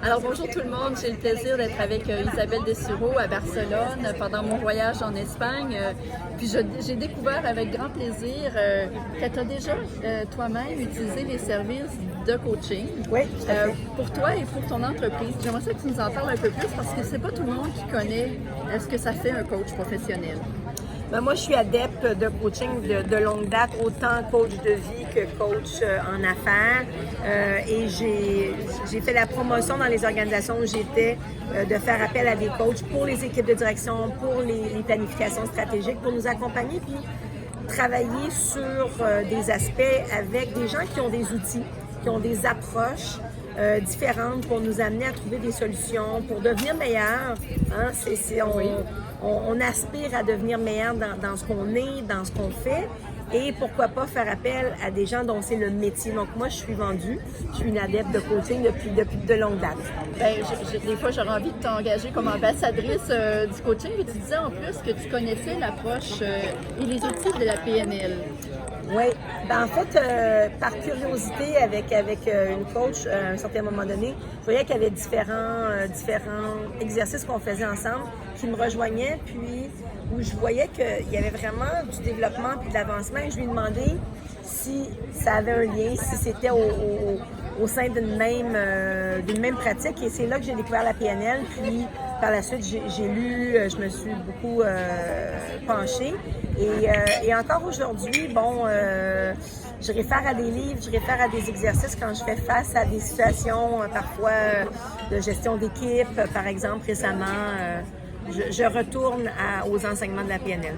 Alors bonjour tout le monde, j'ai le plaisir d'être avec Isabelle Dessureau à Barcelone pendant mon voyage en Espagne. Puis j'ai découvert avec grand plaisir que tu as déjà toi-même utilisé les services de coaching. Oui, pour toi et pour ton entreprise. J'aimerais ça que tu nous en parles un peu plus parce que c'est pas tout le monde qui connaît ce que ça fait un coach professionnel. Ben moi, je suis adepte de coaching de longue date, autant coach de vie que coach en affaires. Et j'ai fait la promotion dans les organisations où j'étais de faire appel à des coachs pour les équipes de direction, pour les planifications stratégiques, pour nous accompagner puis travailler sur des aspects avec des gens qui ont des outils, qui ont des approches différentes pour nous amener à trouver des solutions, pour devenir meilleurs. Hein? On aspire à devenir meilleur dans ce qu'on est, dans ce qu'on fait. Et pourquoi pas faire appel à des gens dont c'est le métier. Donc moi, je suis vendue. Je suis une adepte de coaching depuis de longue date. Bien, des fois, j'aurais envie de t'engager comme ambassadrice du coaching. Et tu disais en plus que tu connaissais l'approche et les outils de la PNL. Oui. Ben, en fait, par curiosité avec une coach, à un certain moment donné, je voyais qu'il y avait différents exercices qu'on faisait ensemble qui me rejoignaient, puis où je voyais qu'il y avait vraiment du développement puis de l'avancement. Et je lui ai demandé si ça avait un lien, si c'était au sein d'une même pratique. Et c'est là que j'ai découvert la PNL. Puis par la suite, j'ai lu, je me suis beaucoup penchée. Et encore aujourd'hui, je réfère à des livres, je réfère à des exercices quand je fais face à des situations parfois de gestion d'équipe. Par exemple, récemment, je retourne aux enseignements de la PNL.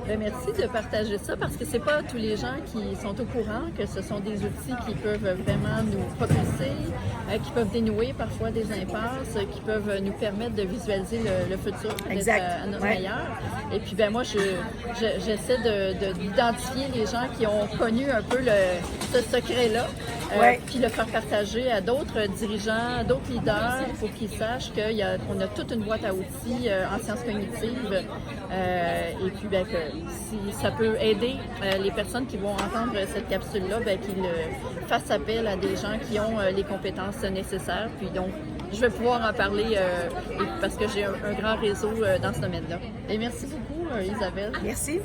Bien, merci de partager ça parce que c'est pas tous les gens qui sont au courant que ce sont des outils qui peuvent vraiment nous propulser, qui peuvent dénouer parfois des impasses, qui peuvent nous permettre de visualiser le futur à notre meilleur. Et puis ben moi, j'essaie d'identifier les gens qui ont connu un peu ce secret-là, puis le faire partager à d'autres dirigeants, à d'autres leaders pour qu'ils sachent qu'on a toute une boîte à outils en sciences cognitives et puis ben, que si ça peut aider les personnes qui vont entendre cette capsule-là, ben, qu'ils fassent appel à des gens qui ont les compétences nécessaires. Puis donc, je vais pouvoir en parler parce que j'ai un grand réseau dans ce domaine-là. Et merci beaucoup, Isabelle. Merci.